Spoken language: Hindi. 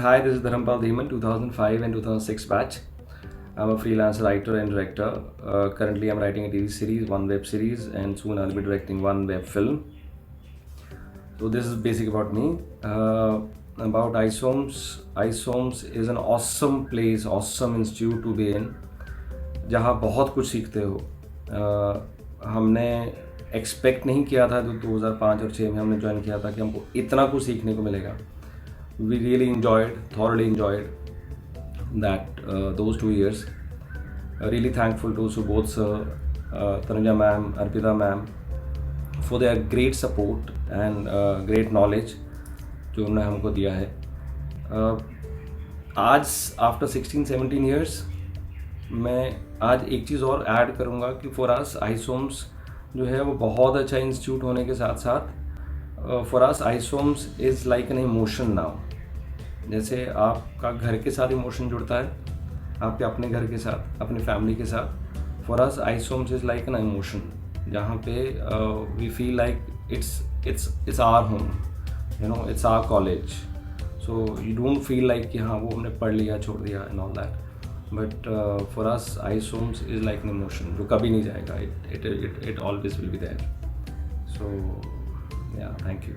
Hi, this is Dharampal Dhiman, 2005 and 2006 batch. I'm a freelance writer and director. Currently, I'm writing a TV series, one web series, and soon I'll be directing one web film. So this is basic about me. About Isomes. Isomes is an awesome place, awesome institute to be in, जहाँ बहुत कुछ सीखते हो. हमने एक्सपेक्ट नहीं किया था जो 2005 और 6 में हमने ज्वाइन किया था कि हमको इतना कुछ सीखने को मिलेगा. We really thoroughly enjoyed those 2 years. Really thankful to Subodh sir, Tanuja ma'am, Arpita ma'am for their great support and great knowledge जो उन्होंने हमको दिया है. आज आफ्टर 16-17 years मैं आज एक चीज़ और ऐड करूँगा कि फॉर अस आइसोम्स जो है वो बहुत अच्छा इंस्टीट्यूट होने के साथ साथ for us ISOMS is like an emotion now. जैसे आपका घर के साथ इमोशन जुड़ता है, आपके अपने घर के साथ, अपने फैमिली के साथ, for us ISOMS is like an emotion जहाँ पे we feel like it's our home, you know, it's our college. So you don't feel like कि हाँ वो हमने पढ़ लिया, छोड़ दिया and all that. But for us ISOMS is like an emotion जो कभी नहीं जाएगा. It always will be there. So yeah, thank you.